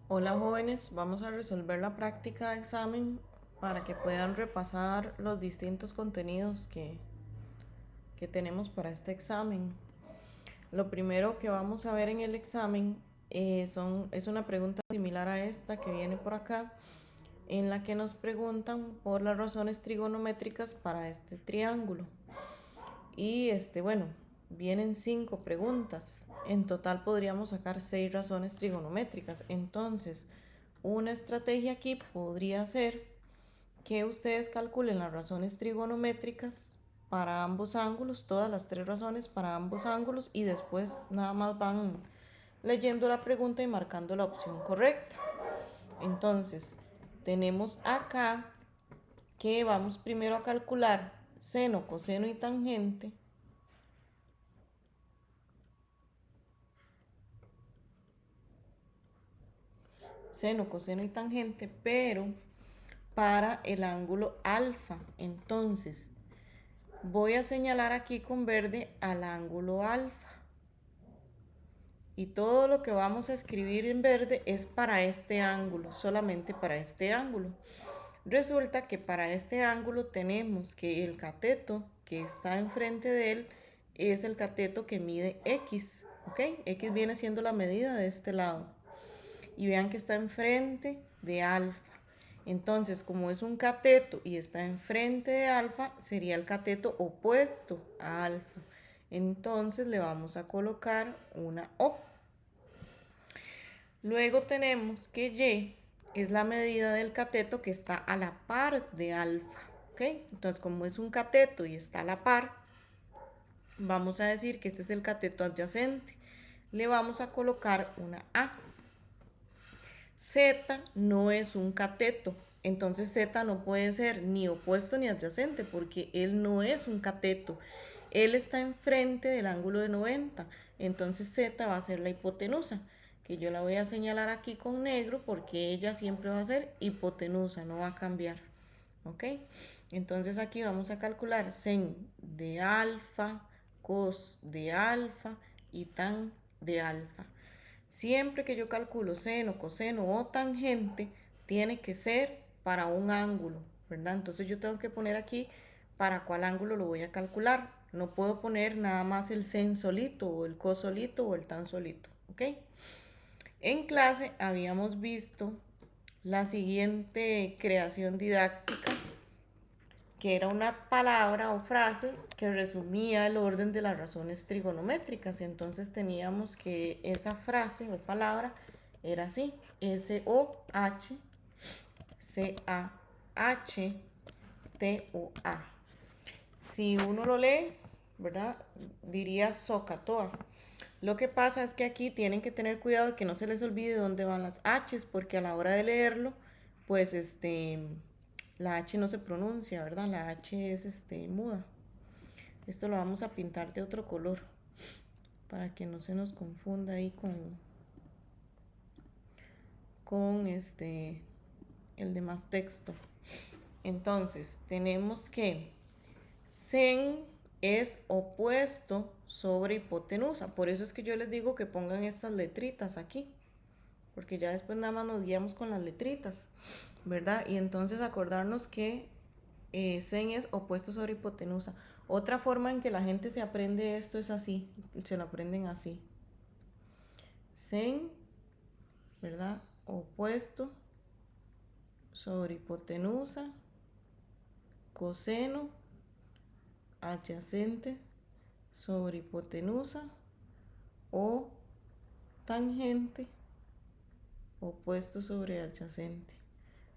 Hola jóvenes, vamos a resolver la práctica de examen para que puedan repasar los distintos contenidos que tenemos para este examen. Lo primero que vamos a ver en el examen es una pregunta similar a esta que viene por acá, en la que nos preguntan por las razones trigonométricas para este triángulo. Y bueno, vienen 5 preguntas. En total podríamos sacar 6 razones trigonométricas. Entonces, una estrategia aquí podría ser que ustedes calculen las razones trigonométricas para ambos ángulos, todas las 3 razones para ambos ángulos, y después nada más van leyendo la pregunta y marcando la opción correcta. Entonces, tenemos acá que vamos primero a calcular seno, coseno y tangente. Seno, coseno y tangente, pero para el ángulo alfa. Entonces, voy a señalar aquí con verde al ángulo alfa. Y todo lo que vamos a escribir en verde es para este ángulo, solamente para este ángulo. Resulta que para este ángulo tenemos que el cateto que está enfrente de él es el cateto que mide X, ¿ok? X viene siendo la medida de este lado. Y vean que está enfrente de alfa. Entonces, como es un cateto y está enfrente de alfa, sería el cateto opuesto a alfa. Entonces le vamos a colocar una O. Luego tenemos que Y es la medida del cateto que está a la par de alfa. ¿Ok? Entonces, como es un cateto y está a la par, vamos a decir que este es el cateto adyacente. Le vamos a colocar una A. Z no es un cateto, entonces Z no puede ser ni opuesto ni adyacente porque él no es un cateto. Él está enfrente del ángulo de 90, entonces Z va a ser la hipotenusa, que yo la voy a señalar aquí con negro porque ella siempre va a ser hipotenusa, no va a cambiar. ¿Ok? Entonces aquí vamos a calcular sen de alfa, cos de alfa y tan de alfa. Siempre que yo calculo seno, coseno o tangente, tiene que ser para un ángulo, ¿verdad? Entonces yo tengo que poner aquí para cuál ángulo lo voy a calcular. No puedo poner nada más el sen solito o el cos solito o el tan solito, ¿ok? En clase habíamos visto la siguiente creación didáctica, que era una palabra o frase que resumía el orden de las razones trigonométricas. Entonces teníamos que esa frase o palabra era así: SOHCAHTOA. Si uno lo lee, ¿verdad? Diría Socatoa. Lo que pasa es que aquí tienen que tener cuidado de que no se les olvide dónde van las H's, porque a la hora de leerlo, pues la H no se pronuncia, ¿verdad? La H es muda. Esto lo vamos a pintar de otro color para que no se nos confunda ahí con el demás texto. Entonces, tenemos que sen es opuesto sobre hipotenusa. Por eso es que yo les digo que pongan estas letritas aquí, porque ya después nada más nos guiamos con las letritas, ¿verdad? Y entonces acordarnos que sen es opuesto sobre hipotenusa. Otra forma en que la gente se aprende esto es así, se lo aprenden así. Sen, ¿verdad? Opuesto sobre hipotenusa, coseno adyacente sobre hipotenusa o tangente opuesto sobre adyacente.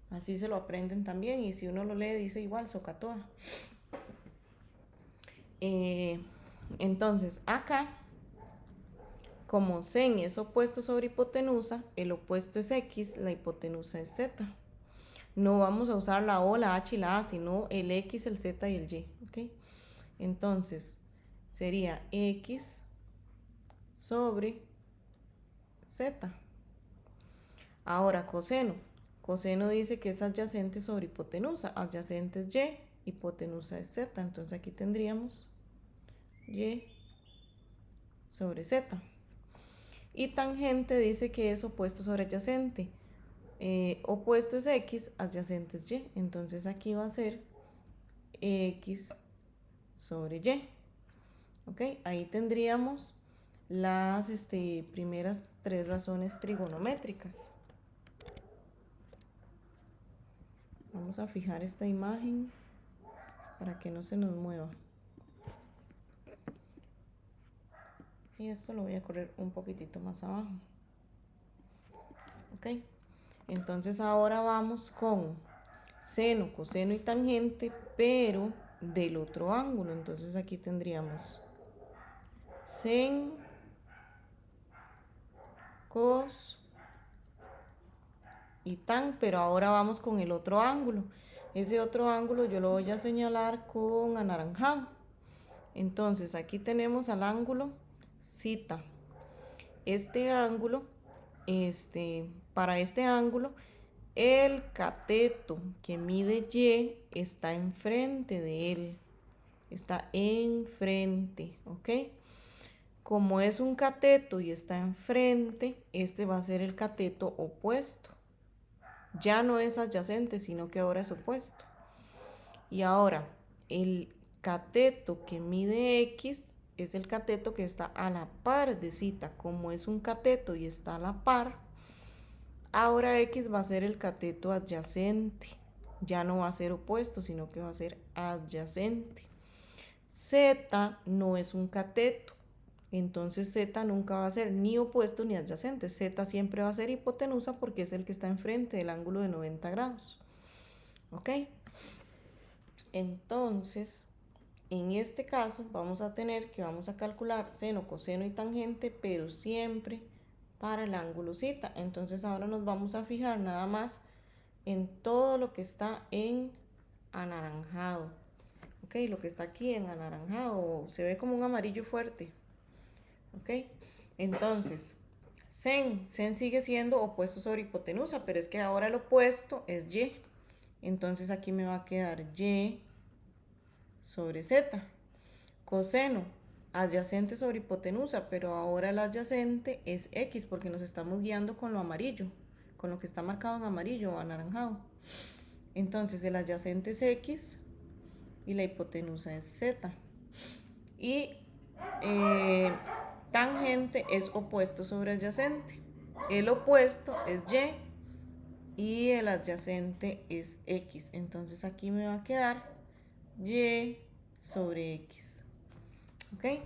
Así se lo aprenden también, y si uno lo lee dice igual, Socatoa. Entonces acá, como sen es opuesto sobre hipotenusa, el opuesto es X, la hipotenusa es Z. No vamos a usar la O, la H y la A, sino el X, el Z y el Y. ¿Ok? Entonces sería X sobre Z. Ahora coseno. Coseno dice que es adyacente sobre hipotenusa. Adyacente es Y, hipotenusa es Z. Entonces aquí tendríamos Y sobre Z. Y tangente dice que es opuesto sobre adyacente. opuesto es X, adyacente es Y. Entonces aquí va a ser X sobre Y. ¿Ok? Ahí tendríamos las primeras tres razones trigonométricas. Vamos a fijar esta imagen para que no se nos mueva. Y esto lo voy a correr un poquitito más abajo. ¿Ok? Entonces ahora vamos con seno, coseno y tangente, pero del otro ángulo. Entonces aquí tendríamos sen, cos y tan, pero ahora vamos con el otro ángulo. Ese otro ángulo yo lo voy a señalar con anaranjado. Entonces aquí tenemos al ángulo cita. Este ángulo, para este ángulo, el cateto que mide Y está enfrente de él. Está enfrente, ¿ok? Como es un cateto y está enfrente, este va a ser el cateto opuesto. Ya no es adyacente, sino que ahora es opuesto. Y ahora, el cateto que mide X es el cateto que está a la par de cita. Como es un cateto y está a la par, ahora X va a ser el cateto adyacente. Ya no va a ser opuesto, sino que va a ser adyacente. Z no es un cateto. Entonces Z nunca va a ser ni opuesto ni adyacente. Z siempre va a ser hipotenusa porque es el que está enfrente del ángulo de 90 grados. ¿Ok? Entonces, en este caso vamos a tener que vamos a calcular seno, coseno y tangente, pero siempre para el ángulo cita. Entonces ahora nos vamos a fijar nada más en todo lo que está en anaranjado. Ok, lo que está aquí en anaranjado se ve como un amarillo fuerte. Ok, entonces sen sigue siendo opuesto sobre hipotenusa, pero es que ahora el opuesto es Y. Entonces aquí me va a quedar Y sobre Z. Coseno, adyacente sobre hipotenusa, pero ahora el adyacente es X porque nos estamos guiando con lo amarillo, con lo que está marcado en amarillo o anaranjado. Entonces el adyacente es X y la hipotenusa es Z. Y tangente es opuesto sobre adyacente. El opuesto es Y y el adyacente es X. Entonces aquí me va a quedar Y sobre X. ¿Ok?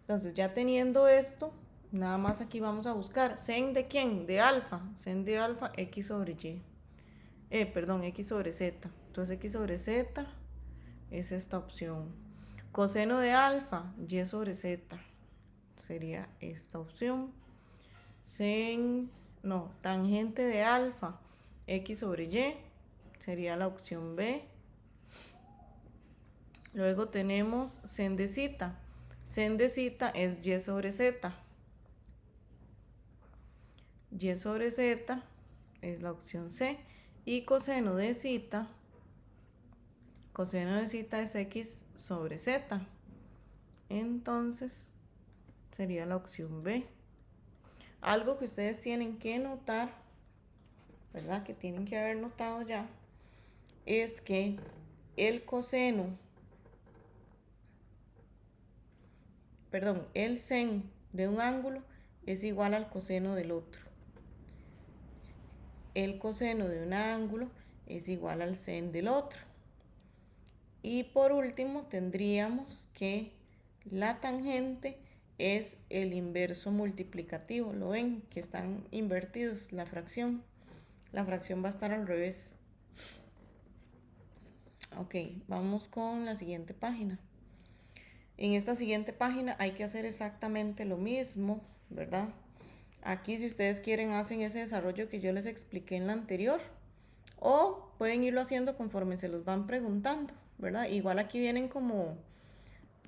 Entonces ya teniendo esto, nada más aquí vamos a buscar sen de quién, de alfa, sen de alfa X sobre Y. Perdón, X sobre Z. Entonces X sobre Z es esta opción. Coseno de alfa, Y sobre Z. Sería esta opción. Tangente de alfa, X sobre Y. Sería la opción B. Luego tenemos sen de cita. Sen de cita es Y sobre Z. Y sobre Z es la opción C. Y coseno de cita es X sobre Z. Entonces sería la opción B. Algo que ustedes tienen que notar, ¿verdad? Que tienen que haber notado ya, es que el sen de un ángulo es igual al coseno del otro. El coseno de un ángulo es igual al sen del otro. Y por último tendríamos que la tangente es el inverso multiplicativo. ¿Lo ven? Que están invertidos la fracción. La fracción va a estar al revés. Ok, vamos con la siguiente página. En esta siguiente página hay que hacer exactamente lo mismo, ¿verdad? Aquí si ustedes quieren hacen ese desarrollo que yo les expliqué en la anterior o pueden irlo haciendo conforme se los van preguntando, ¿verdad? Igual aquí vienen como,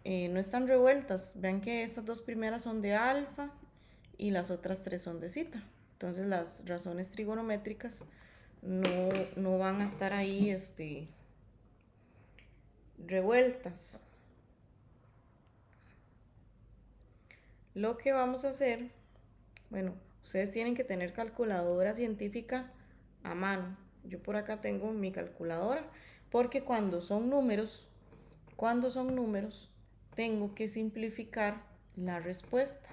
no están revueltas. Vean que estas dos primeras son de alfa y las otras tres son de cita. Entonces las razones trigonométricas no van a estar ahí revueltas. Lo que vamos a hacer, bueno, ustedes tienen que tener calculadora científica a mano. Yo por acá tengo mi calculadora, porque cuando son números, tengo que simplificar la respuesta.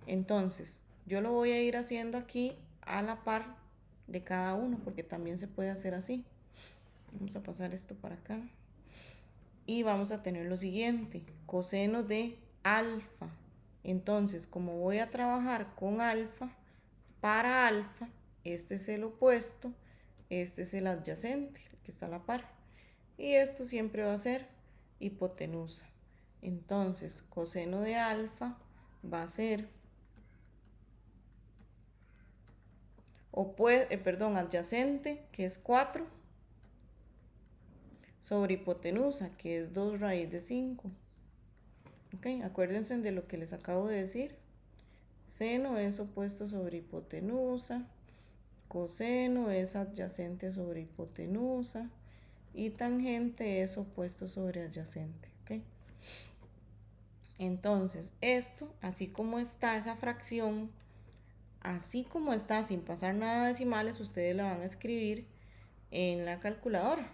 Entonces, yo lo voy a ir haciendo aquí a la par de cada uno, porque también se puede hacer así. Vamos a pasar esto para acá. Y vamos a tener lo siguiente, coseno de alfa. Entonces, como voy a trabajar con alfa, para alfa, este es el opuesto, este es el adyacente, que está a la par. Y esto siempre va a ser hipotenusa. Entonces, coseno de alfa va a ser adyacente, que es 4, sobre hipotenusa, que es 2 raíz de 5. ¿Ok? Acuérdense de lo que les acabo de decir. Seno es opuesto sobre hipotenusa, coseno es adyacente sobre hipotenusa y tangente es opuesto sobre adyacente. ¿Ok? Entonces, esto, así como está esa fracción, así como está, sin pasar nada de decimales, ustedes la van a escribir en la calculadora,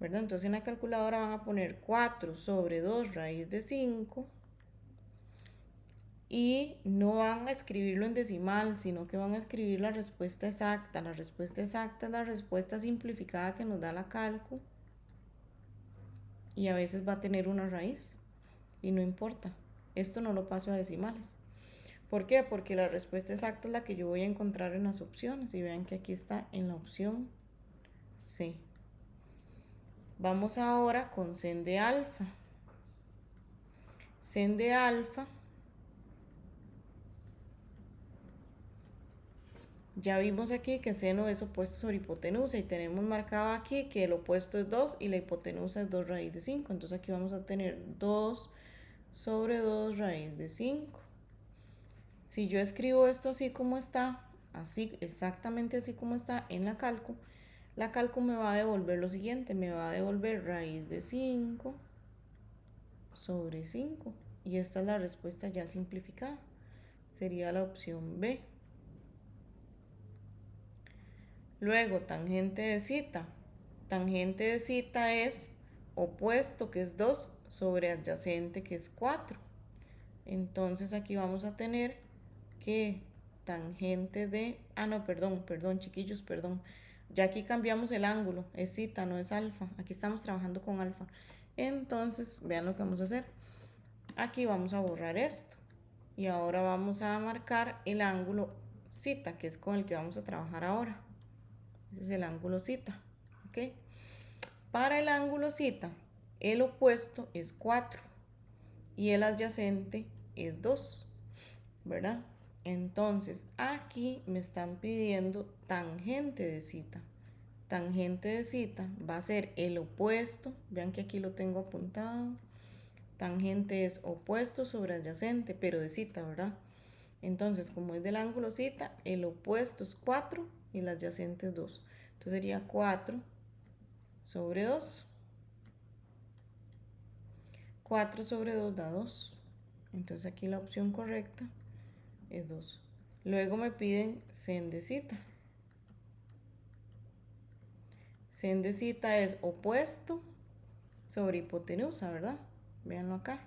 ¿verdad? Entonces en la calculadora van a poner 4 sobre 2 raíz de 5 y no van a escribirlo en decimal, sino que van a escribir la respuesta exacta. La respuesta exacta es la respuesta simplificada que nos da la calco y a veces va a tener una raíz y no importa. Esto no lo paso a decimales. ¿Por qué? Porque la respuesta exacta es la que yo voy a encontrar en las opciones. Y vean que aquí está en la opción C. Vamos ahora con sen de alfa. Sen de alfa, ya vimos aquí que seno es opuesto sobre hipotenusa y tenemos marcado aquí que el opuesto es 2 y la hipotenusa es 2 raíz de 5. Entonces aquí vamos a tener 2 sobre 2 raíz de 5. Si yo escribo esto así como está, así, exactamente así como está en la calco me va a devolver lo siguiente, me va a devolver raíz de 5 sobre 5. Y esta es la respuesta ya simplificada. Sería la opción B. Luego, tangente de cita. Tangente de cita es opuesto, que es 2, sobre adyacente, que es 4. Entonces aquí vamos a tener que tangente de... no, perdón, chiquillos, perdón. Ya aquí cambiamos el ángulo, es cita, no es alfa. Aquí estamos trabajando con alfa. Entonces, vean lo que vamos a hacer. Aquí vamos a borrar esto. Y ahora vamos a marcar el ángulo cita, que es con el que vamos a trabajar ahora. Ese es el ángulo cita. ¿Ok? Para el ángulo cita, el opuesto es 4 y el adyacente es 2, ¿verdad? Entonces, aquí me están pidiendo tangente de cita. Tangente de cita va a ser el opuesto. Vean que aquí lo tengo apuntado. Tangente es opuesto sobre adyacente, pero de cita, ¿verdad? Entonces, como es del ángulo cita, el opuesto es 4 y el adyacente es 2. Entonces sería 4 sobre 2. 4 sobre 2 da 2. Entonces aquí la opción correcta es 2. Luego me piden sen de cita. Sen de cita es opuesto sobre hipotenusa, ¿verdad? Véanlo acá.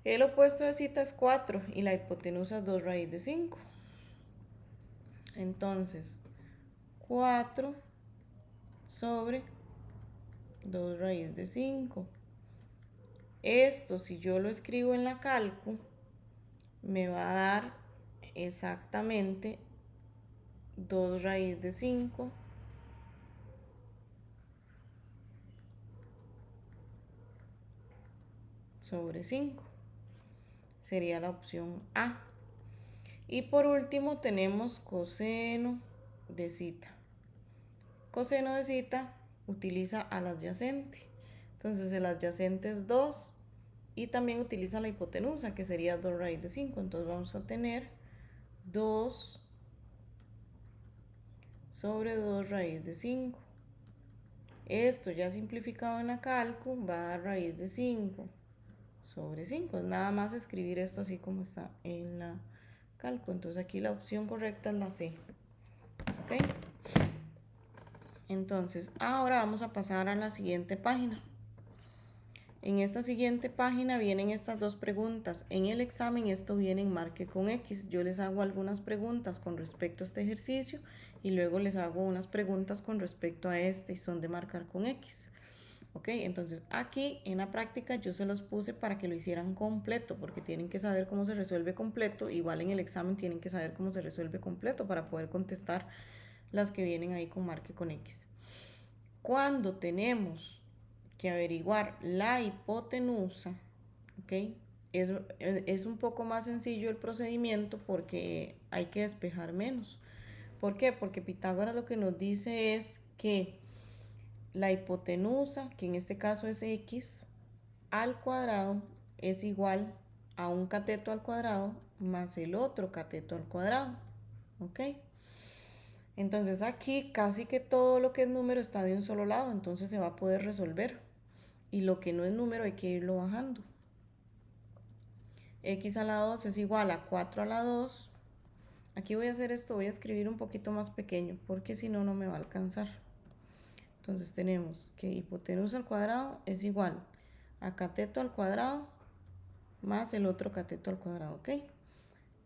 El opuesto de cita es 4 y la hipotenusa es 2 raíz de 5. Entonces, 4 sobre 2 raíz de 5. Esto, si yo lo escribo en la calco, me va a dar exactamente 2 raíz de 5 sobre 5. Sería la opción A. Y por último tenemos coseno de cita. Coseno de cita utiliza al adyacente. Entonces el adyacente es 2 y también utiliza la hipotenusa, que sería 2 raíz de 5. Entonces vamos a tener 2 sobre 2 raíz de 5. Esto ya simplificado en la calco va a dar raíz de 5 sobre 5. Nada más escribir esto así como está en la calco. Entonces aquí la opción correcta es la C. ¿Ok? Entonces, ahora vamos a pasar a la siguiente página. En esta siguiente página vienen estas dos preguntas. En el examen esto viene en marque con X. Yo les hago algunas preguntas con respecto a este ejercicio y luego les hago unas preguntas con respecto a este y son de marcar con X. Ok, entonces aquí en la práctica yo se los puse para que lo hicieran completo, porque tienen que saber cómo se resuelve completo. Igual en el examen tienen que saber cómo se resuelve completo para poder contestar las que vienen ahí con marque con X. Cuando tenemos que averiguar la hipotenusa, ¿ok? Es un poco más sencillo el procedimiento porque hay que despejar menos. ¿Por qué? Porque Pitágoras lo que nos dice es que la hipotenusa, que en este caso es x, al cuadrado es igual a un cateto al cuadrado más el otro cateto al cuadrado. ¿Ok? Entonces aquí casi que todo lo que es número está de un solo lado, entonces se va a poder resolver. Y lo que no es número hay que irlo bajando. X a la 2 es igual a 4 a la 2. Aquí voy a hacer esto, voy a escribir un poquito más pequeño, porque si no, no me va a alcanzar. Entonces tenemos que hipotenusa al cuadrado es igual a cateto al cuadrado más el otro cateto al cuadrado, ¿ok?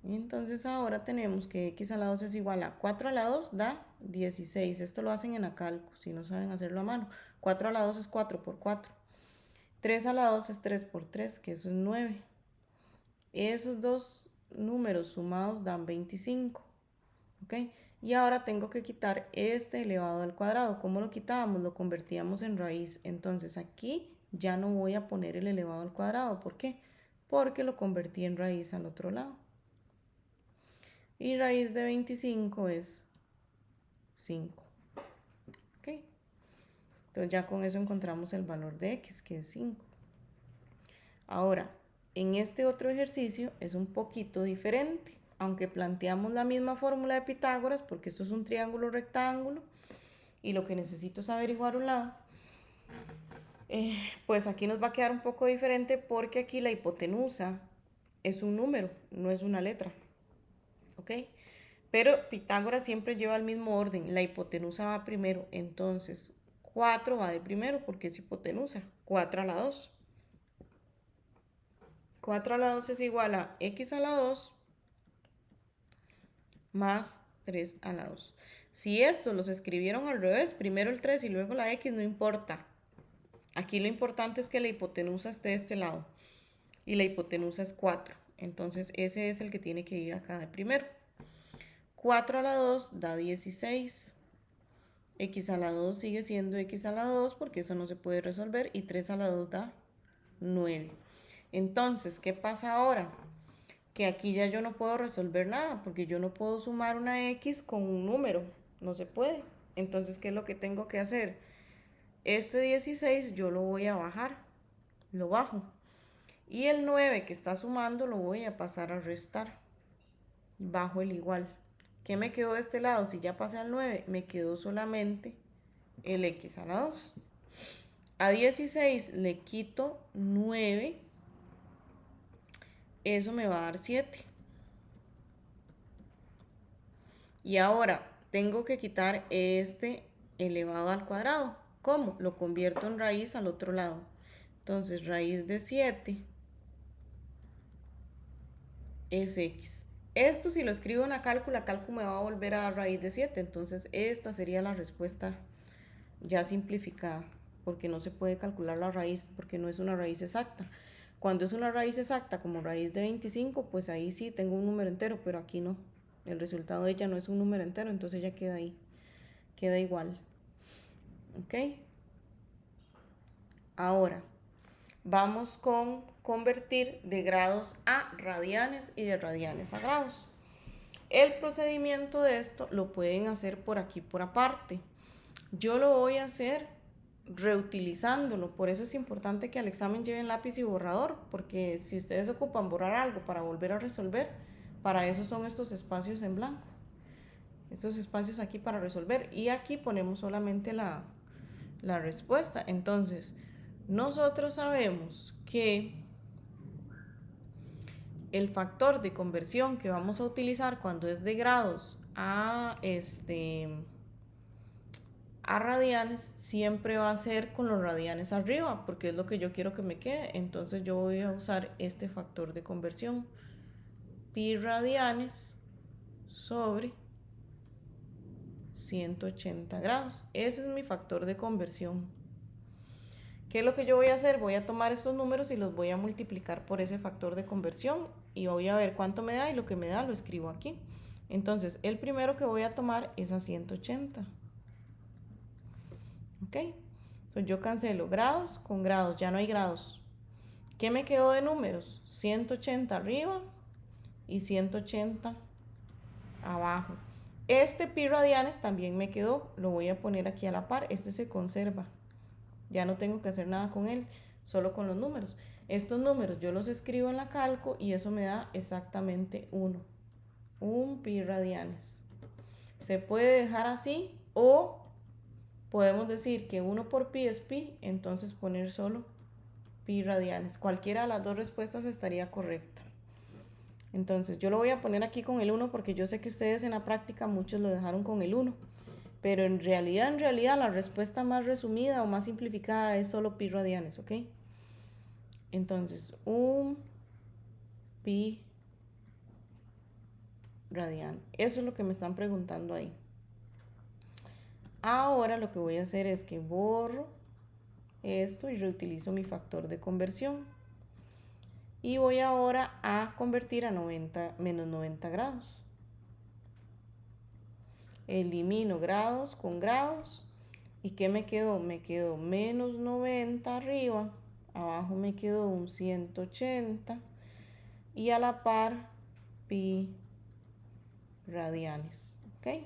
Entonces ahora tenemos que x a la 2 es igual a 4 a la 2 da 16. Esto lo hacen en la calco, si no saben hacerlo a mano. 4 a la 2 es 4 por 4. 3 a la 2 es 3 por 3, que eso es 9. Esos dos números sumados dan 25. ¿Ok? Y ahora tengo que quitar este elevado al cuadrado. ¿Cómo lo quitábamos? Lo convertíamos en raíz. Entonces aquí ya no voy a poner el elevado al cuadrado. ¿Por qué? Porque lo convertí en raíz al otro lado. Y raíz de 25 es 5. ¿Ok? Entonces ya con eso encontramos el valor de x, que es 5. Ahora, en este otro ejercicio es un poquito diferente. Aunque planteamos la misma fórmula de Pitágoras, porque esto es un triángulo rectángulo, y lo que necesito es averiguar un lado, pues aquí nos va a quedar un poco diferente porque aquí la hipotenusa es un número, no es una letra. ¿Ok? Pero Pitágoras siempre lleva el mismo orden. La hipotenusa va primero, entonces 4 va de primero porque es hipotenusa. 4 a la 2. 4 a la 2 es igual a x a la 2 más 3 a la 2. Si estos los escribieron al revés, primero el 3 y luego la x, no importa. Aquí lo importante es que la hipotenusa esté de este lado. Y la hipotenusa es 4. Entonces ese es el que tiene que ir acá de primero. 4 a la 2 da 16. X a la 2 sigue siendo x a la 2 porque eso no se puede resolver. Y 3 a la 2 da 9. Entonces, ¿qué pasa ahora? Que aquí ya yo no puedo resolver nada porque yo no puedo sumar una x con un número. No se puede. Entonces, ¿qué es lo que tengo que hacer? Este 16 yo lo voy a bajar. Lo bajo. Y el 9 que está sumando lo voy a pasar a restar. Bajo el igual. ¿Qué me quedó de este lado? Si ya pasé al 9, me quedó solamente el x a la 2. A 16 le quito 9. Eso me va a dar 7. Y ahora tengo que quitar este elevado al cuadrado. ¿Cómo? Lo convierto en raíz al otro lado. Entonces, raíz de 7 es x. Esto si lo escribo en la cálculo me va a volver a dar raíz de 7. Entonces, esta sería la respuesta ya simplificada, porque no se puede calcular la raíz, porque no es una raíz exacta. Cuando es una raíz exacta, como raíz de 25, pues ahí sí tengo un número entero, pero aquí no. El resultado de ella no es un número entero, entonces ya queda ahí. Queda igual. ¿Ok? Ahora, vamos con convertir de grados a radianes y de radianes a grados. El procedimiento de esto lo pueden hacer por aquí por aparte. Yo lo voy a hacer reutilizándolo, por eso es importante que al examen lleven lápiz y borrador, porque si ustedes ocupan borrar algo para volver a resolver, para eso son estos espacios en blanco, estos espacios aquí para resolver, y aquí ponemos solamente la respuesta. Entonces, nosotros sabemos que el factor de conversión que vamos a utilizar cuando es de grados a radianes, siempre va a ser con los radianes arriba, porque es lo que yo quiero que me quede. Entonces yo voy a usar este factor de conversión. Pi radianes sobre 180 grados. Ese es mi factor de conversión. ¿Qué es lo que yo voy a hacer? Voy a tomar estos números y los voy a multiplicar por ese factor de conversión y voy a ver cuánto me da, y lo que me da lo escribo aquí. Entonces, el primero que voy a tomar es a 180. ¿Ok? Entonces yo cancelo grados con grados, ya no hay grados. ¿Qué me quedó de números? 180 arriba y 180 abajo. Este pi radianes también me quedó, lo voy a poner aquí a la par, este se conserva. Ya no tengo que hacer nada con él, solo con los números. Estos números yo los escribo en la calco y eso me da exactamente 1. Un pi radianes. Se puede dejar así o podemos decir que 1 por pi es pi, entonces poner solo pi radianes. Cualquiera de las dos respuestas estaría correcta. Entonces yo lo voy a poner aquí con el 1 porque yo sé que ustedes en la práctica muchos lo dejaron con el 1. Pero en realidad, la respuesta más resumida o más simplificada es solo pi radianes, ¿ok? Entonces, un pi radian. Eso es lo que me están preguntando ahí. Ahora lo que voy a hacer es que borro esto y reutilizo mi factor de conversión. Y voy ahora a convertir a 90, menos 90 grados. Elimino grados con grados. ¿Y qué me quedó? Me quedó menos 90 arriba. Abajo me quedó un 180. Y a la par, pi radianes. ¿Ok?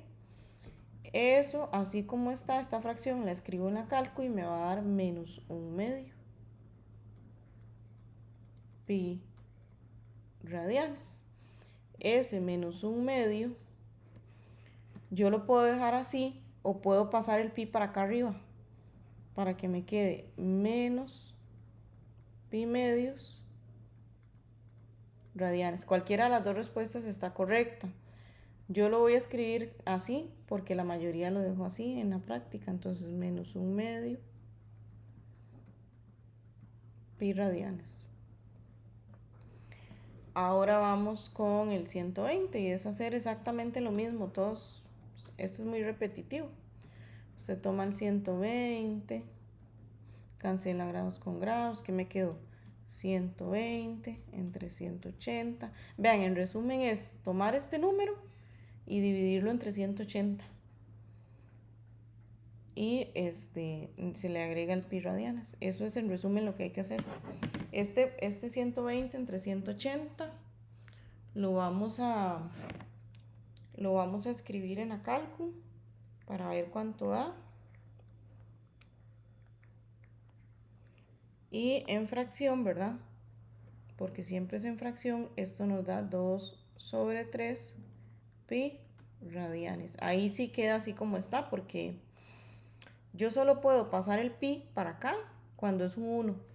Eso, así como está, esta fracción la escribo en la calco y me va a dar menos 1/2 pi radianes. Ese menos 1/2 yo lo puedo dejar así o puedo pasar el pi para acá arriba para que me quede menos pi medios radianes. Cualquiera de las dos respuestas está correcta. Yo lo voy a escribir así porque la mayoría lo dejo así en la práctica. Entonces menos 1/2 pi radianes. Ahora vamos con el 120 y es hacer exactamente lo mismo. Todos, esto es muy repetitivo. Usted toma el 120, cancela grados con grados. ¿Qué me quedó? 120 entre 180. Vean, en resumen es tomar este número y dividirlo entre 180. Y se le agrega el pi radianes. Eso es en resumen lo que hay que hacer. Este 120 entre 180 lo vamos a escribir en la calcu para ver cuánto da. Y en fracción, ¿verdad? Porque siempre es en fracción, esto nos da 2 sobre 3 pi radianes. Ahí sí queda así como está, porque yo solo puedo pasar el pi para acá cuando es un 1.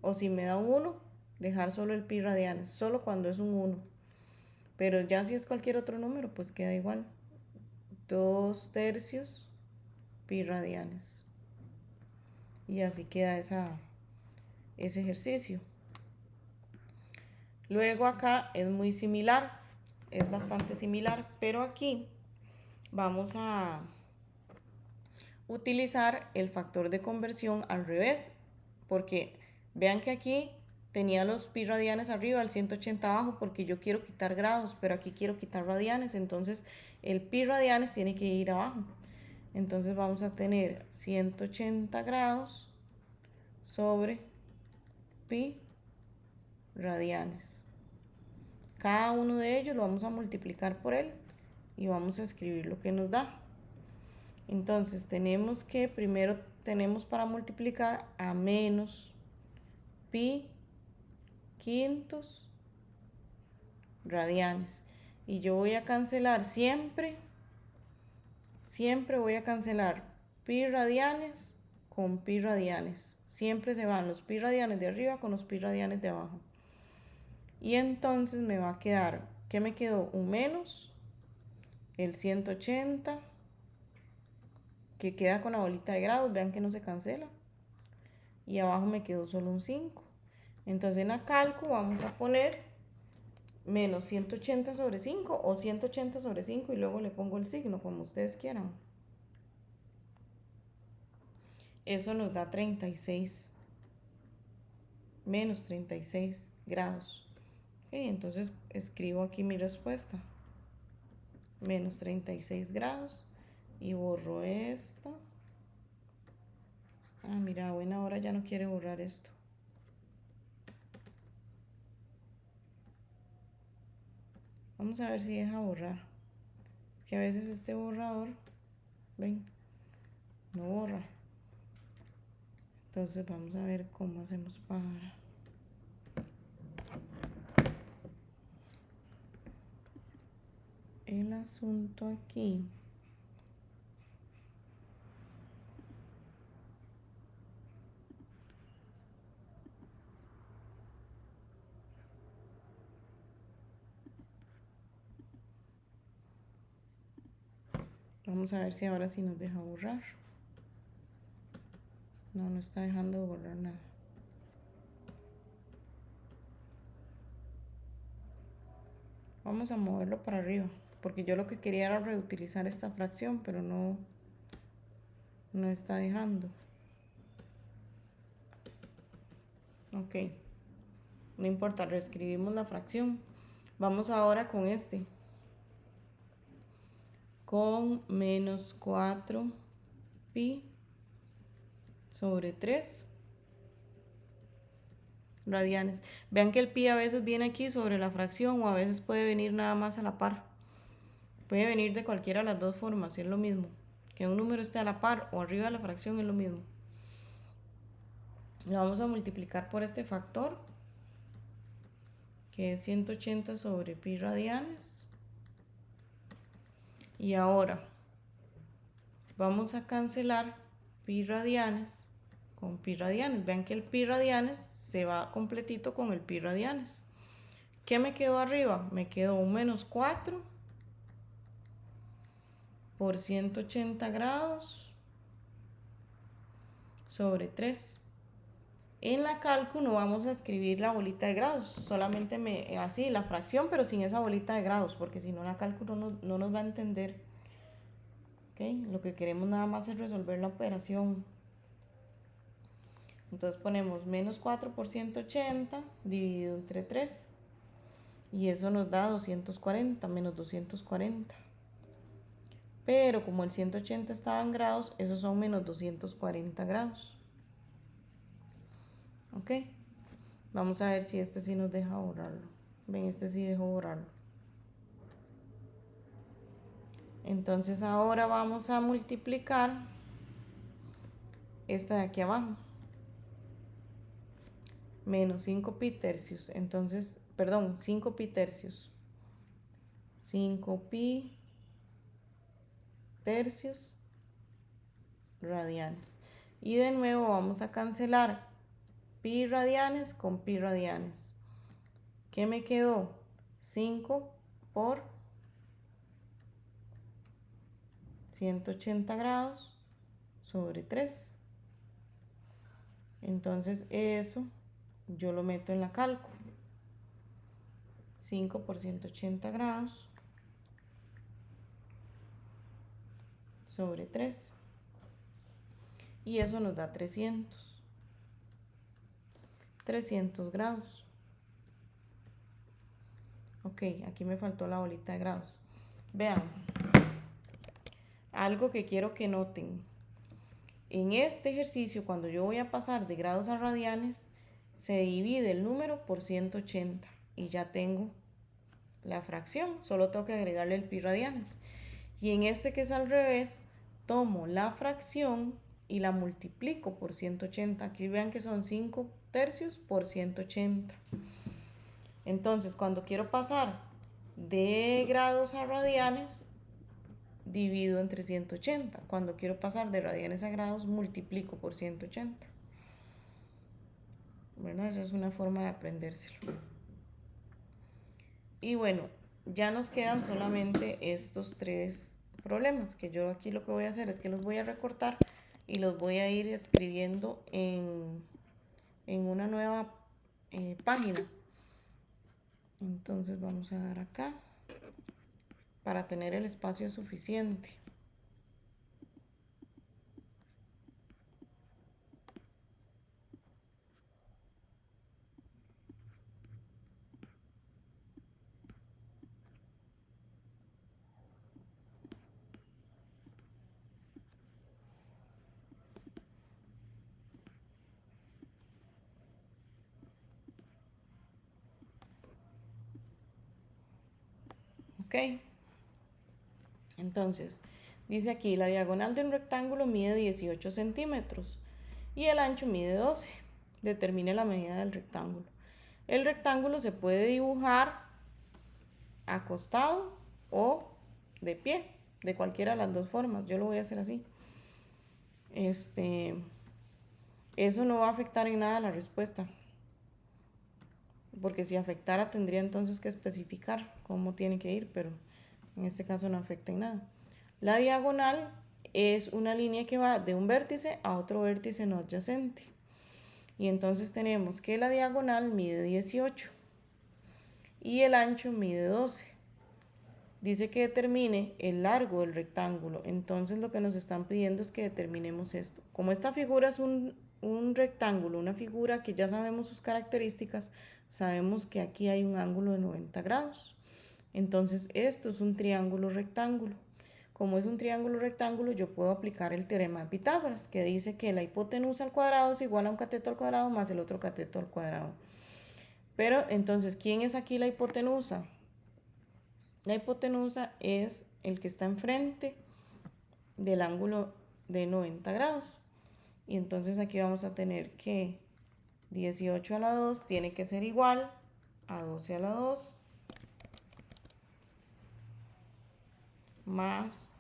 O si me da un 1, dejar solo el pi radianes, solo cuando es un 1. Pero ya si es cualquier otro número, pues queda igual. 2/3 pi radianes. Y así queda ese ejercicio. Luego acá es muy similar, es bastante similar, pero aquí vamos a utilizar el factor de conversión al revés, porque vean que aquí tenía los pi radianes arriba, el 180 abajo, porque yo quiero quitar grados, pero aquí quiero quitar radianes, entonces el pi radianes tiene que ir abajo. Entonces vamos a tener 180 grados sobre pi radianes. Cada uno de ellos lo vamos a multiplicar por él y vamos a escribir lo que nos da. Entonces tenemos que primero tenemos para multiplicar a menos pi quintos radianes. Y yo voy a cancelar siempre voy a cancelar pi radianes con pi radianes. Siempre se van los pi radianes de arriba con los pi radianes de abajo. Y entonces me va a quedar, ¿qué me quedó? Un menos, el 180, que queda con la bolita de grados, vean que no se cancela. Y abajo me quedó solo un 5. Entonces en la calco vamos a poner menos 180 sobre 5 o 180 sobre 5 y luego le pongo el signo, como ustedes quieran. Eso nos da 36, menos 36 grados. Okay, entonces escribo aquí mi respuesta. Menos 36 grados. Y borro esto. Ah, mira, a buena hora ya no quiere borrar esto. Vamos a ver si deja borrar. Es que a veces este borrador, ven, no borra. Entonces vamos a ver cómo hacemos para... El asunto aquí. Vamos a ver si ahora sí nos deja borrar. No, no está dejando borrar nada. Vamos a moverlo para arriba, porque yo lo que quería era reutilizar esta fracción, pero no está dejando. Ok, no importa, reescribimos la fracción. Vamos ahora con este. Con menos 4 pi sobre 3 radianes. Vean que el pi a veces viene aquí sobre la fracción o a veces puede venir nada más a la par. Puede venir de cualquiera de las dos formas, es lo mismo. Que un número esté a la par o arriba de la fracción es lo mismo. Lo vamos a multiplicar por este factor, que es 180 sobre pi radianes. Y ahora vamos a cancelar pi radianes con pi radianes. Vean que el pi radianes se va completito con el pi radianes. ¿Qué me quedó arriba? Me quedó un menos 4 por 180 grados sobre 3. En la cálculo no vamos a escribir la bolita de grados, solamente así la fracción, pero sin esa bolita de grados, porque si no la cálculo no nos va a entender. ¿Okay? Lo que queremos nada más es resolver la operación. Entonces ponemos menos 4 por 180 dividido entre 3. Y eso nos da 240, menos 240. Pero como el 180 estaba en grados, esos son menos 240 grados. ¿Ok? Vamos a ver si este sí nos deja borrarlo. Ven, este sí dejó borrarlo. Entonces ahora vamos a multiplicar esta de aquí abajo. Menos 5 pi tercios. Entonces, perdón, 5 pi tercios. 5 pi tercios radianes. Y de nuevo vamos a cancelar pi radianes con pi radianes. ¿Qué me quedó? 5 por 180 grados sobre 3. Entonces eso yo lo meto en la cálculo. 5 por 180 grados sobre 3. Y eso nos da 300 grados. Ok, aquí me faltó la bolita de grados. Vean, algo que quiero que noten. En este ejercicio, cuando yo voy a pasar de grados a radianes, se divide el número por 180 y ya tengo la fracción, solo tengo que agregarle el pi radianes. Y en este que es al revés, tomo la fracción y la multiplico por 180. Aquí vean que son 5 tercios por 180. Entonces, cuando quiero pasar de grados a radianes, divido entre 180. Cuando quiero pasar de radianes a grados, multiplico por 180. ¿Verdad? Esa es una forma de aprendérselo. Y bueno, ya nos quedan solamente estos tres problemas, que yo aquí lo que voy a hacer es que los voy a recortar y los voy a ir escribiendo en una nueva página. Entonces vamos a dar acá para tener el espacio suficiente. Ok, entonces dice aquí la diagonal de un rectángulo mide 18 centímetros y el ancho mide 12. Determine la medida del rectángulo. El rectángulo se puede dibujar acostado o de pie, de cualquiera de las dos formas. Yo lo voy a hacer así. Eso no va a afectar en nada la respuesta, porque si afectara tendría entonces que especificar cómo tiene que ir, pero en este caso no afecta en nada. La diagonal es una línea que va de un vértice a otro vértice no adyacente. Y entonces tenemos que la diagonal mide 18 y el ancho mide 12. Dice que determine el largo del rectángulo. Entonces lo que nos están pidiendo es que determinemos esto. Como esta figura es un rectángulo, una figura que ya sabemos sus características, sabemos que aquí hay un ángulo de 90 grados. Entonces esto es un triángulo rectángulo. Como es un triángulo rectángulo, yo puedo aplicar el teorema de Pitágoras, que dice que la hipotenusa al cuadrado es igual a un cateto al cuadrado más el otro cateto al cuadrado. Pero entonces, ¿quién es aquí la hipotenusa? La hipotenusa es el que está enfrente del ángulo de 90 grados. Y entonces aquí vamos a tener que 18 a la 2 tiene que ser igual a 12 a la 2 más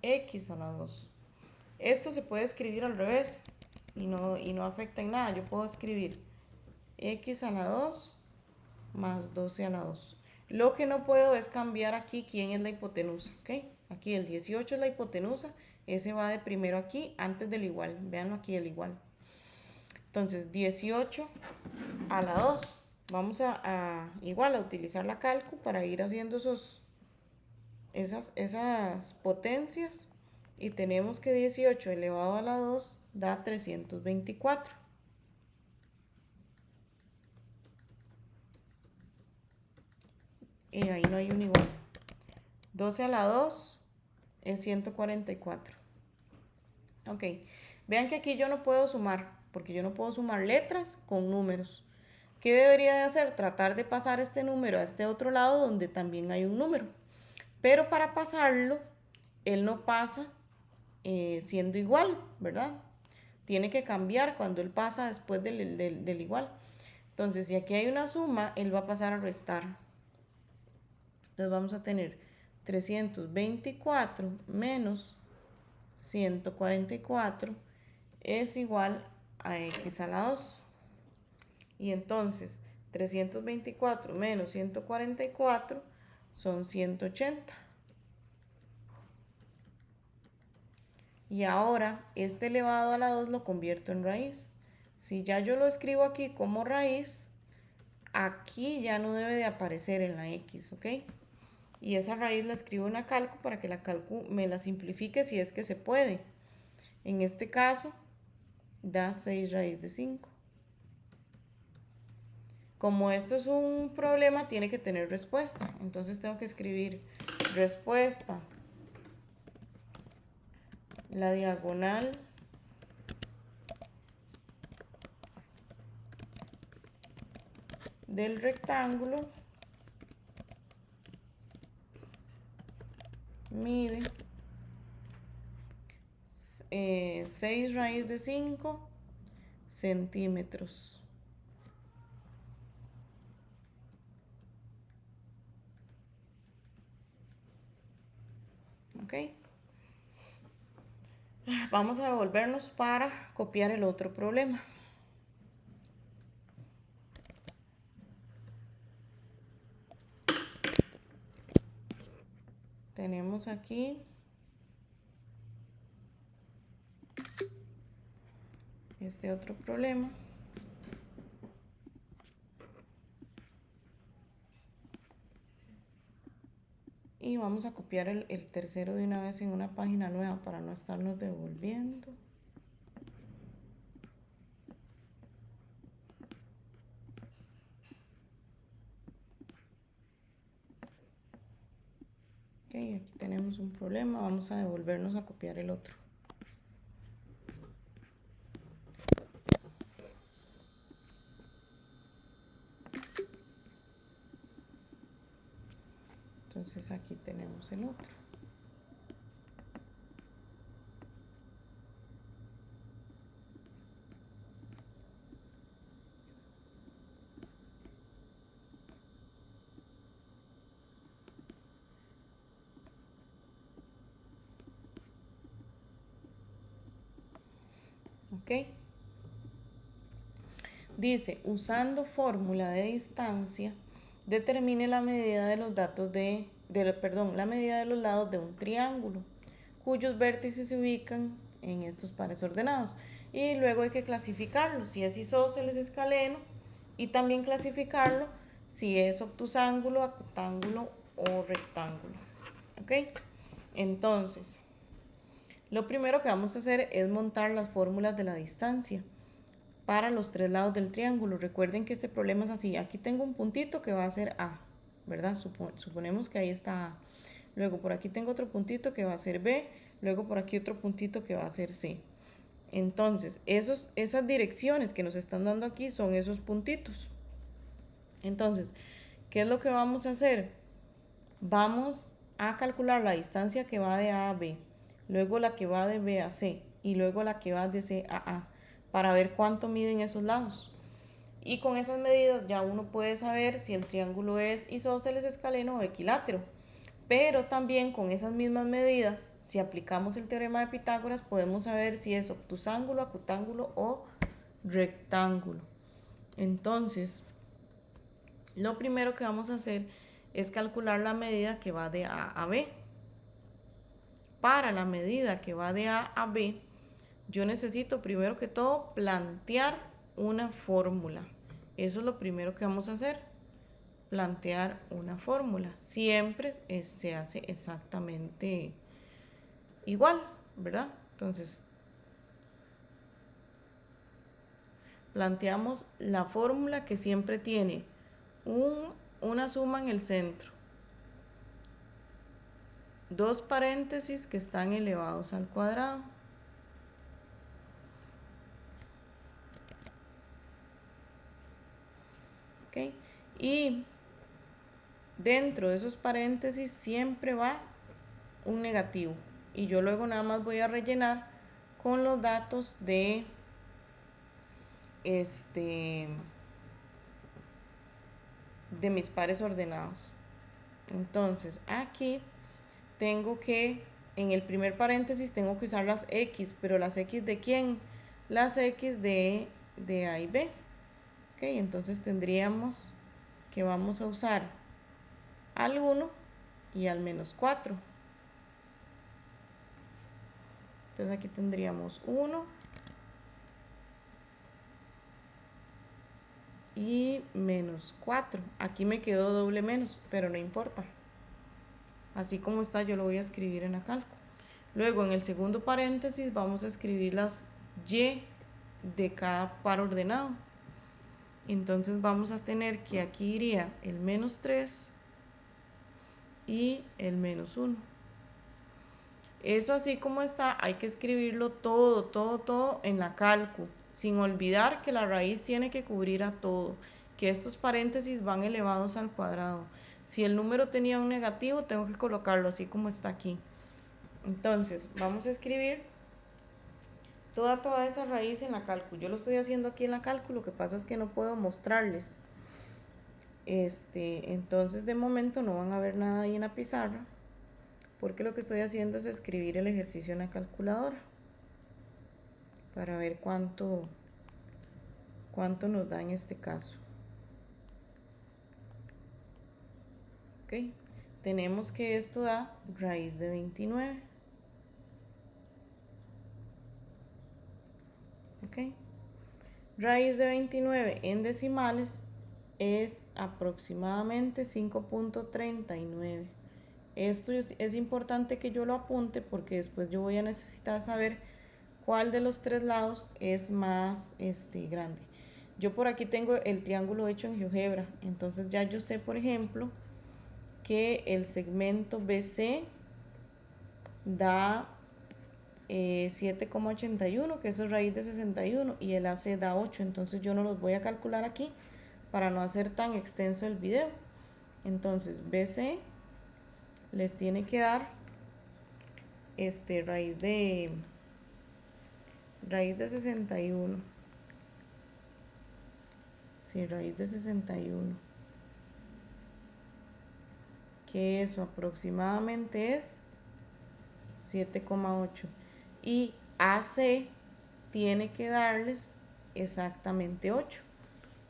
x a la 2. Esto se puede escribir al revés y no afecta en nada. Yo puedo escribir x a la 2 más 12 a la 2. Lo que no puedo es cambiar aquí quién es la hipotenusa, ¿ok? Aquí el 18 es la hipotenusa, ese va de primero aquí antes del igual. Véanlo aquí el igual. Entonces 18 a la 2. Vamos igual a utilizar la calcu para ir haciendo esas potencias. Y tenemos que 18 elevado a la 2 da 324. Y ahí no hay un igual. 12 a la 2 es 144. Ok, vean que aquí yo no puedo sumar, porque yo no puedo sumar letras con números. ¿Qué debería de hacer? Tratar de pasar este número a este otro lado donde también hay un número. Pero para pasarlo, él no pasa siendo igual, ¿verdad? Tiene que cambiar cuando él pasa después del igual. Entonces, si aquí hay una suma, él va a pasar a restar. Entonces vamos a tener 324 menos 144 es igual a x a la 2. Y entonces 324 menos 144 son 180. Y ahora este elevado a la 2 lo convierto en raíz. Si ya yo lo escribo aquí como raíz, aquí ya no debe de aparecer en la x, ¿ok? Y esa raíz la escribo en la calcu para que la calcu me la simplifique si es que se puede. En este caso, da 6 raíz de 5. Como esto es un problema, tiene que tener respuesta. Entonces tengo que escribir respuesta. La diagonal del rectángulo mide 6 raíz de 5 centímetros. ¿Ok? Vamos a devolvernos para copiar el otro problema. Tenemos aquí este otro problema. Y vamos a copiar el tercero de una vez en una página nueva para no estarnos devolviendo. Ok, aquí tenemos un problema. Vamos a devolvernos a copiar el otro. Entonces aquí tenemos el otro. Ok. Dice, usando fórmula de distancia, determine la medida de los datos la medida de los lados de un triángulo, cuyos vértices se ubican en estos pares ordenados. Y luego hay que clasificarlo, si es isósceles escaleno, y también clasificarlo si es obtusángulo, acutángulo o rectángulo. ¿Ok? Entonces, lo primero que vamos a hacer es montar las fórmulas de la distancia para los tres lados del triángulo. Recuerden que este problema es así. Aquí tengo un puntito que va a ser A, ¿verdad? Suponemos que ahí está A. Luego por aquí tengo otro puntito que va a ser B. Luego por aquí otro puntito que va a ser C. Entonces, esas direcciones que nos están dando aquí son esos puntitos. Entonces, ¿qué es lo que vamos a hacer? Vamos a calcular la distancia que va de A a B, luego la que va de B a C y luego la que va de C a A, para ver cuánto miden esos lados. Y con esas medidas ya uno puede saber si el triángulo es isósceles, escaleno o equilátero. Pero también con esas mismas medidas, si aplicamos el teorema de Pitágoras, podemos saber si es obtusángulo, acutángulo o rectángulo. Entonces, lo primero que vamos a hacer es calcular la medida que va de A a B. Para la medida que va de A a B, yo necesito primero que todo plantear una fórmula. Eso es lo primero que vamos a hacer, plantear una fórmula. Siempre se hace exactamente igual, ¿verdad? Entonces, planteamos la fórmula que siempre tiene una suma en el centro, dos paréntesis que están elevados al cuadrado, ¿ok? Y dentro de esos paréntesis siempre va un negativo, y yo luego nada más voy a rellenar con los datos de de mis pares ordenados. Entonces aquí tengo que, en el primer paréntesis tengo que usar las X, pero las X ¿de quién? Las X de A y B. Ok, entonces tendríamos que vamos a usar al 1 y al menos 4. Entonces aquí tendríamos 1 y menos 4. Aquí me quedó doble menos, pero no importa. Así como está, yo lo voy a escribir en la cálculo. Luego en el segundo paréntesis vamos a escribir las Y de cada par ordenado. Entonces vamos a tener que aquí iría el menos 3 y el menos 1. Eso así como está, hay que escribirlo todo en la cálculo, sin olvidar que la raíz tiene que cubrir a todo, que estos paréntesis van elevados al cuadrado. Si el número tenía un negativo, tengo que colocarlo así como está aquí. Entonces, vamos a escribir toda esa raíz en la cálculo. Yo lo estoy haciendo aquí en la cálculo, lo que pasa es que no puedo mostrarles. Entonces de momento no van a ver nada ahí en la pizarra, porque lo que estoy haciendo es escribir el ejercicio en la calculadora para ver cuánto nos da en este caso. Ok, tenemos que esto da raíz de 29. Ok, Raíz de 29 en decimales es aproximadamente 5.39. Esto es importante que yo lo apunte porque después yo voy a necesitar saber cuál de los tres lados es más grande. Yo por aquí tengo el triángulo hecho en GeoGebra, entonces ya yo sé, por ejemplo, que el segmento BC da 7,81, que eso es raíz de 61, y el AC da 8, entonces yo no los voy a calcular aquí para no hacer tan extenso el video. Entonces BC les tiene que dar raíz de 61. Sí, raíz de 61. Que eso aproximadamente es 7,8. Y AC tiene que darles exactamente 8.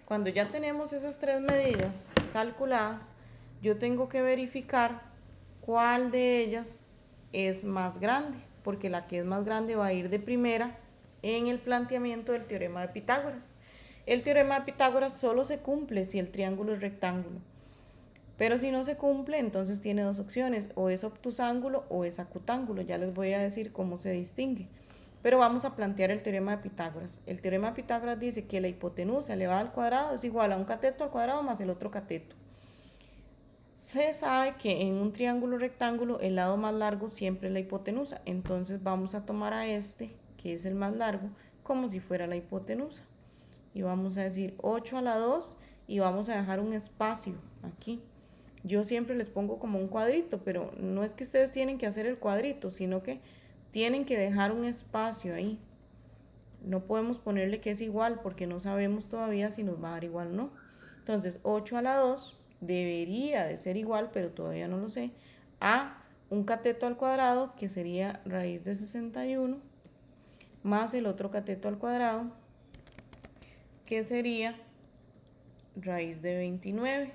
Cuando ya tenemos esas tres medidas calculadas, yo tengo que verificar cuál de ellas es más grande, porque la que es más grande va a ir de primera en el planteamiento del teorema de Pitágoras. El teorema de Pitágoras solo se cumple si el triángulo es rectángulo, pero si no se cumple, entonces tiene dos opciones, o es obtusángulo o es acutángulo. Ya les voy a decir cómo se distingue. Pero vamos a plantear el teorema de Pitágoras. El teorema de Pitágoras dice que la hipotenusa elevada al cuadrado es igual a un cateto al cuadrado más el otro cateto. Se sabe que en un triángulo rectángulo el lado más largo siempre es la hipotenusa. Entonces vamos a tomar a este, que es el más largo, como si fuera la hipotenusa. Y vamos a decir 8 a la 2 y vamos a dejar un espacio aquí. Yo siempre les pongo como un cuadrito, pero no es que ustedes tienen que hacer el cuadrito, sino que tienen que dejar un espacio ahí. No podemos ponerle que es igual porque no sabemos todavía si nos va a dar igual o no. Entonces 8 a la 2 debería de ser igual, pero todavía no lo sé, a un cateto al cuadrado, que sería raíz de 61, más el otro cateto al cuadrado, que sería raíz de 29.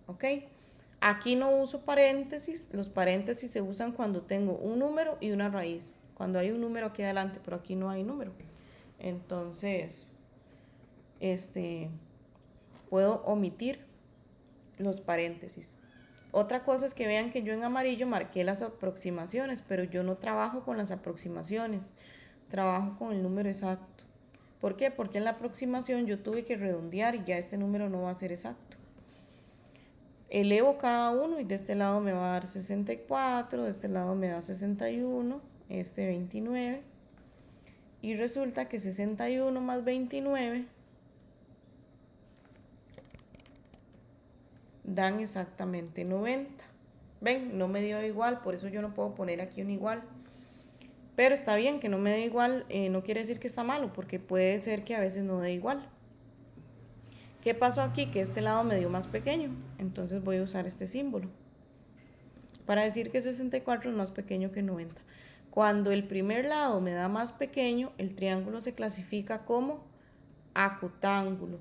¿Ok? Aquí no uso paréntesis. Los paréntesis se usan cuando tengo un número y una raíz. Cuando hay un número aquí adelante, pero aquí no hay número. Entonces, puedo omitir los paréntesis. Otra cosa es que vean que yo en amarillo marqué las aproximaciones, pero yo no trabajo con las aproximaciones, trabajo con el número exacto. ¿Por qué? Porque en la aproximación yo tuve que redondear y ya este número no va a ser exacto. Elevo cada uno y de este lado me va a dar 64, de este lado me da 61, 29. Y resulta que 61 más 29 dan exactamente 90. Ven, no me dio igual, por eso yo no puedo poner aquí un igual. Pero está bien que no me dé igual, no quiere decir que está malo, porque puede ser que a veces no dé igual. ¿Qué pasó aquí? Que este lado me dio más pequeño, entonces voy a usar este símbolo para decir que 64 es más pequeño que 90. Cuando el primer lado me da más pequeño, el triángulo se clasifica como acutángulo.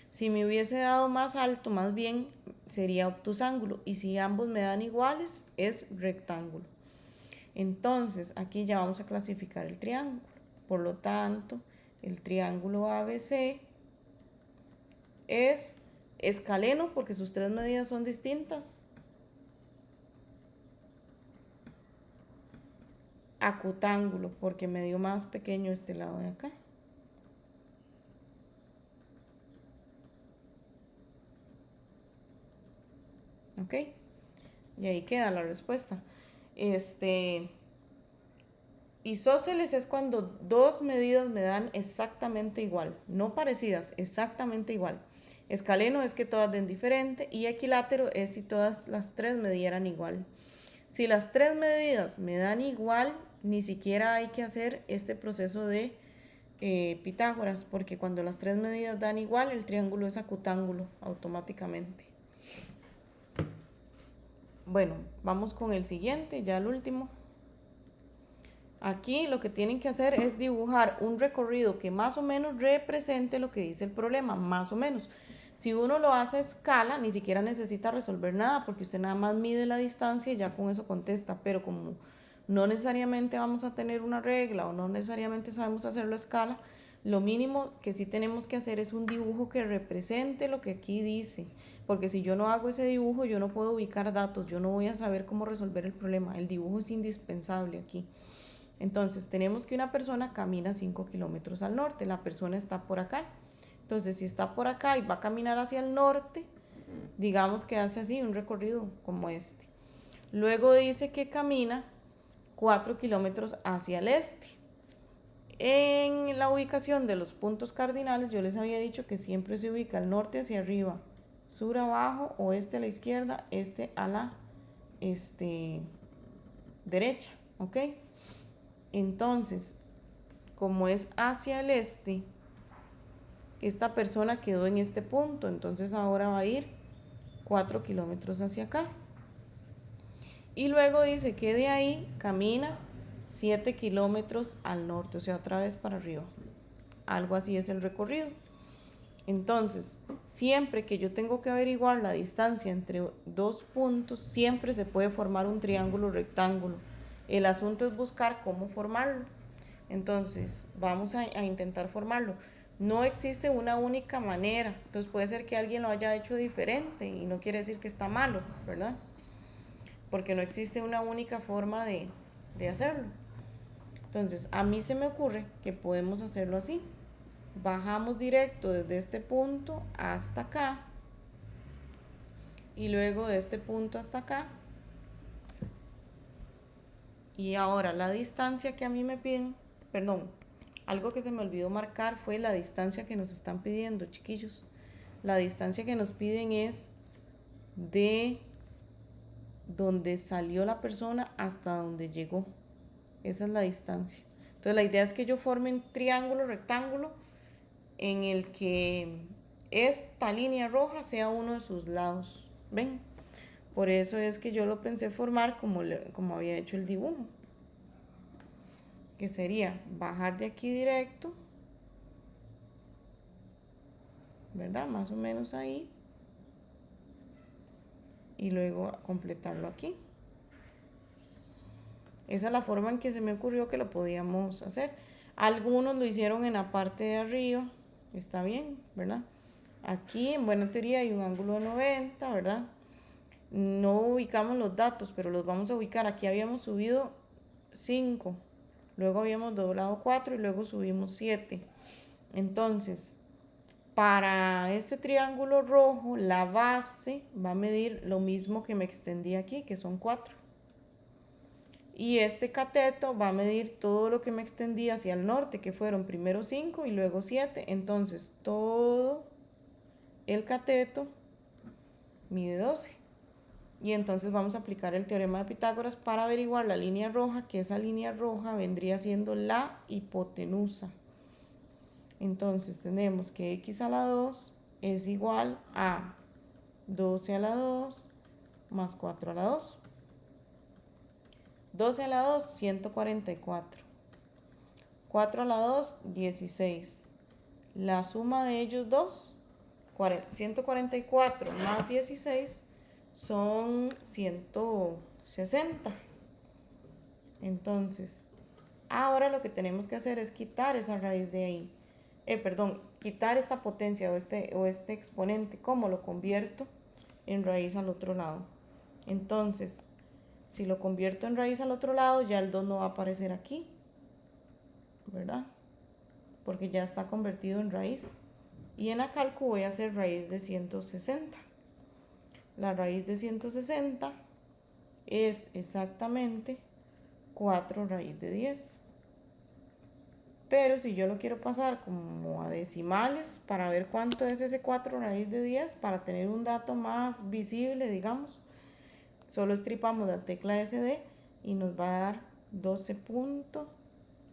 Si me hubiese dado más alto, más bien sería obtusángulo. Y si ambos me dan iguales, es rectángulo. Entonces, aquí ya vamos a clasificar el triángulo. Por lo tanto, el triángulo ABC es escaleno porque sus tres medidas son distintas. Acutángulo porque me dio más pequeño este lado de acá. ¿Ok? Y ahí queda la respuesta. Isósceles es cuando dos medidas me dan exactamente igual, no parecidas, exactamente igual. Escaleno es que todas den diferente y equilátero es si todas las tres me dieran igual. Si las tres medidas me dan igual, ni siquiera hay que hacer este proceso de Pitágoras, porque cuando las tres medidas dan igual, el triángulo es acutángulo automáticamente. Bueno, vamos con el siguiente, ya el último. Aquí lo que tienen que hacer es dibujar un recorrido que más o menos represente lo que dice el problema, más o menos. Si uno lo hace a escala, ni siquiera necesita resolver nada, porque usted nada más mide la distancia y ya con eso contesta, pero como no necesariamente vamos a tener una regla o no necesariamente sabemos hacerlo a escala, Lo mínimo que sí tenemos que hacer es un dibujo que represente lo que aquí dice, porque si yo no hago ese dibujo, yo no puedo ubicar datos, yo no voy a saber cómo resolver el problema. El dibujo es indispensable aquí. Entonces, tenemos que una persona camina 5 kilómetros al norte, la persona está por acá. Entonces, si está por acá y va a caminar hacia el norte, digamos que hace así un recorrido como este. Luego dice que camina 4 kilómetros hacia el este. En la ubicación de los puntos cardinales, yo les había dicho que siempre se ubica al norte hacia arriba, sur abajo, oeste a la izquierda, este a la derecha, ¿ok? Entonces, como es hacia el este, esta persona quedó en este punto, entonces ahora va a ir 4 kilómetros hacia acá. Y luego dice que de ahí camina 7 kilómetros al norte, o sea, otra vez para arriba. Algo así es el recorrido. Entonces, siempre que yo tengo que averiguar la distancia entre dos puntos, siempre se puede formar un triángulo rectángulo. El asunto es buscar cómo formarlo. Entonces, vamos a intentar formarlo. No existe una única manera. Entonces, puede ser que alguien lo haya hecho diferente y no quiere decir que está malo, ¿verdad? Porque no existe una única forma de hacerlo. Entonces, a mí se me ocurre que podemos hacerlo así. Bajamos directo desde este punto hasta acá y luego de este punto hasta acá. Y ahora la distancia que a mí me piden, perdón, algo que se me olvidó marcar fue la distancia que nos están pidiendo, chiquillos. La distancia que nos piden es de donde salió la persona hasta donde llegó. Esa es la distancia. Entonces la idea es que yo forme un triángulo rectángulo en el que esta línea roja sea uno de sus lados. ¿Ven? Por eso es que yo lo pensé formar como había hecho el dibujo. Que sería bajar de aquí directo, ¿verdad? Más o menos ahí. Y luego completarlo aquí. Esa es la forma en que se me ocurrió que lo podíamos hacer. Algunos lo hicieron en la parte de arriba. Está bien, ¿verdad? Aquí en buena teoría hay un ángulo de 90, ¿verdad? No ubicamos los datos, pero los vamos a ubicar. Aquí habíamos subido 5, luego habíamos doblado 4 y luego subimos 7. Entonces, para este triángulo rojo, la base va a medir lo mismo que me extendí aquí, que son 4. Y este cateto va a medir todo lo que me extendí hacia el norte, que fueron primero 5 y luego 7. Entonces, todo el cateto mide 12. Y entonces vamos a aplicar el teorema de Pitágoras para averiguar la línea roja, que esa línea roja vendría siendo la hipotenusa. Entonces tenemos que x a la 2 es igual a 12 a la 2 más 4 a la 2. 12 a la 2, 144. 4 a la 2, 16. La suma de ellos dos, 144 más 16, son 160. Entonces, ahora lo que tenemos que hacer es quitar esa raíz de ahí. Quitar esta potencia o este exponente. ¿Cómo lo convierto en raíz al otro lado? Entonces, si lo convierto en raíz al otro lado, ya el 2 no va a aparecer aquí, ¿verdad? Porque ya está convertido en raíz. Y en la cálculo voy a hacer raíz de 160. La raíz de 160 es exactamente 4 raíz de 10. Pero si yo lo quiero pasar como a decimales para ver cuánto es ese 4 raíz de 10, para tener un dato más visible, digamos, solo estripamos la tecla SD y nos va a dar 12 puntos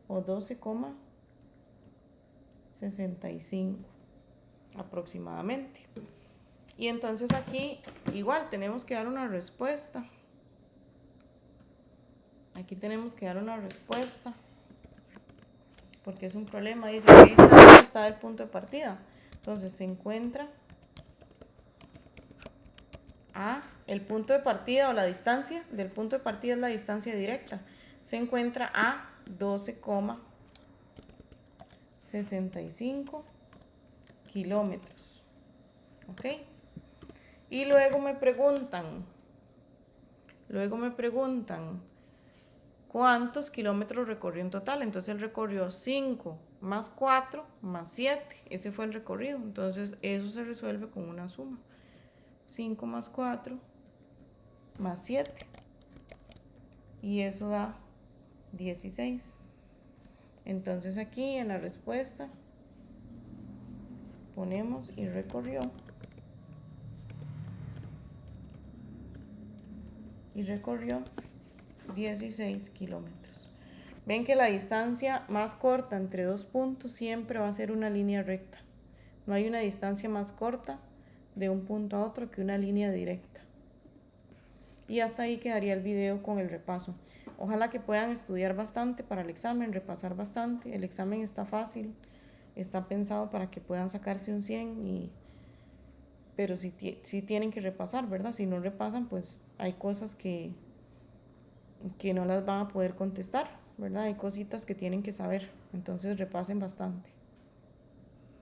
o 12,65 aproximadamente. Y entonces aquí igual tenemos que dar una respuesta. Aquí tenemos que dar una respuesta. Porque es un problema. Dice que está el punto de partida. Entonces se encuentra a el punto de partida o la distancia del punto de partida es la distancia directa. Se encuentra a 12,65 65 kilómetros. ¿Ok? Y luego me preguntan, ¿cuántos kilómetros recorrió en total? Entonces él recorrió 5 más 4 más 7. Ese fue el recorrido. Entonces eso se resuelve con una suma. 5 más 4 más 7. Y eso da 16. Entonces aquí en la respuesta ponemos y recorrió. Y recorrió 16 kilómetros. Ven que la distancia más corta entre dos puntos siempre va a ser una línea recta. No hay una distancia más corta de un punto a otro que una línea directa. Y hasta ahí quedaría el video con el repaso. Ojalá que puedan estudiar bastante para el examen, repasar bastante. El examen está fácil, está pensado para que puedan sacarse un 100 pero sí tienen que repasar, ¿verdad? Si no repasan, pues hay cosas que no las van a poder contestar, ¿verdad? Hay cositas que tienen que saber, entonces repasen bastante.